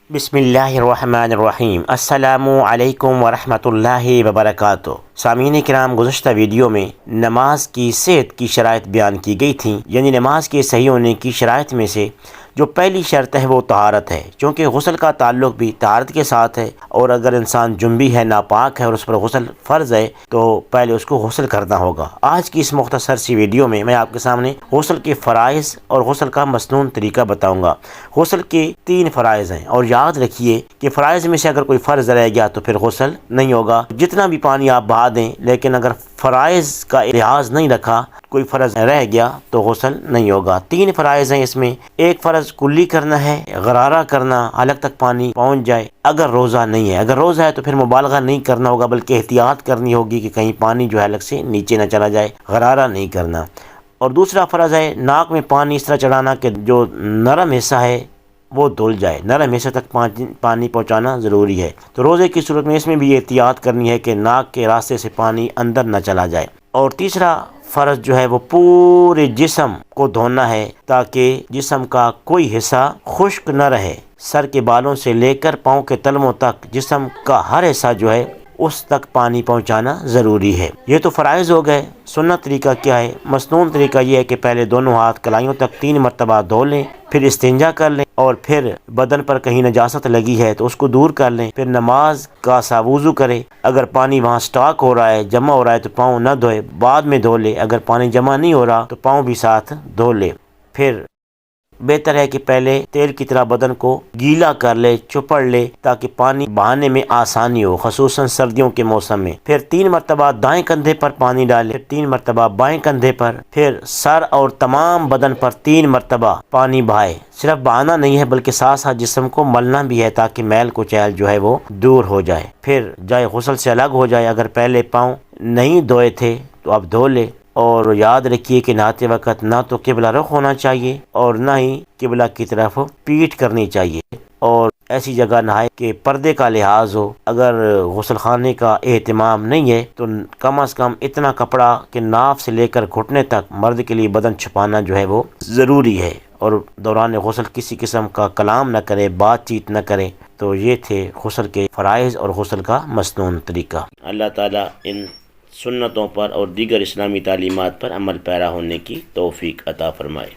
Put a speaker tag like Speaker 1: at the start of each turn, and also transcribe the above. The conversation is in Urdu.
Speaker 1: بسم اللہ الرحمن الرحیم۔ السلام علیکم ورحمۃ اللہ وبرکاتہ۔ سامعین کرام، گزشتہ ویڈیو میں نماز کی صحت کی شرائط بیان کی گئی تھیں، یعنی نماز کے صحیح ہونے کی شرائط میں سے جو پہلی شرط ہے وہ طہارت ہے، چونکہ غسل کا تعلق بھی طہارت کے ساتھ ہے، اور اگر انسان جنبی ہے، ناپاک ہے اور اس پر غسل فرض ہے تو پہلے اس کو غسل کرنا ہوگا۔ آج کی اس مختصر سی ویڈیو میں آپ کے سامنے غسل کے فرائض اور غسل کا مسنون طریقہ بتاؤں گا۔ غسل کے 3 فرائض ہیں، اور یاد رکھیے کہ فرائض میں سے اگر کوئی فرض رہ گیا تو پھر غسل نہیں ہوگا، جتنا بھی پانی آپ بہا دیں، لیکن اگر فرائض کا لحاظ نہیں رکھا، کوئی فرض رہ گیا تو غسل نہیں ہوگا۔ 3 فرائض ہیں اس میں۔ ایک فرض کلی کرنا ہے، غرارہ کرنا، حلق تک پانی پہنچ جائے اگر روزہ نہیں ہے۔ اگر روزہ ہے تو پھر مبالغہ نہیں کرنا ہوگا، بلکہ احتیاط کرنی ہوگی کہ کہیں پانی جو ہے حلق سے نیچے نہ چلا جائے، غرارہ نہیں کرنا۔ اور دوسرا فرض ہے ناک میں پانی اس طرح چڑھانا کہ جو نرم حصہ ہے وہ دھل جائے، نرم حصے تک پانی پہنچانا ضروری ہے۔ تو روزے کی صورت میں اس میں بھی احتیاط کرنی ہے کہ ناک کے راستے سے پانی اندر نہ چلا جائے۔ اور تیسرا فرض جو ہے وہ پورے جسم کو دھونا ہے، تاکہ جسم کا کوئی حصہ خشک نہ رہے۔ سر کے بالوں سے لے کر پاؤں کے تلووں تک جسم کا ہر حصہ جو ہے اس تک پانی پہنچانا ضروری ہے۔ یہ تو فرائض ہو گئے۔ سنت طریقہ کیا ہے؟ مسنون طریقہ یہ ہے کہ پہلے دونوں ہاتھ کلائیوں تک 3 مرتبہ دھو لیں، پھر استنجا کر لیں، اور پھر بدن پر کہیں نجاست لگی ہے تو اس کو دور کر لیں، پھر نماز کا سا وضو کریں۔ اگر پانی وہاں سٹاک ہو رہا ہے، جمع ہو رہا ہے تو پاؤں نہ دھوئے، بعد میں دھو لے۔ اگر پانی جمع نہیں ہو رہا تو پاؤں بھی ساتھ دھو لے۔ پھر بہتر ہے کہ پہلے تیل کی طرح بدن کو گیلا کر لے، چپڑ لے، تاکہ پانی بہانے میں آسانی ہو، خصوصاً سردیوں کے موسم میں۔ پھر 3 مرتبہ دائیں کندھے پر پانی ڈالے، پھر 3 مرتبہ بائیں کندھے پر، پھر سر اور تمام بدن پر 3 مرتبہ پانی بہائے۔ صرف بہانا نہیں ہے بلکہ ساتھ ساتھ جسم کو ملنا بھی ہے، تاکہ میل کچیل جو ہے وہ دور ہو جائے، پھر جائے غسل سے الگ ہو جائے۔ اگر پہلے پاؤں نہیں دھوئے تھے تو اب دھو لے۔ اور یاد رکھیے کہ نہاتے وقت نہ تو قبلہ رخ ہونا چاہیے اور نہ ہی قبلہ کی طرف پیٹھ کرنی چاہیے، اور ایسی جگہ نہائے کہ پردے کا لحاظ ہو۔ اگر غسل خانے کا اہتمام نہیں ہے تو کم از کم اتنا کپڑا کہ ناف سے لے کر گھٹنے تک مرد کے لیے بدن چھپانا جو ہے وہ ضروری ہے، اور دوران غسل کسی قسم کا کلام نہ کرے، بات چیت نہ کرے۔ تو یہ تھے غسل کے فرائض اور غسل کا مسنون طریقہ۔ اللہ تعالیٰ ان سنتوں پر اور دیگر اسلامی تعلیمات پر عمل پیرا ہونے کی توفیق عطا فرمائے۔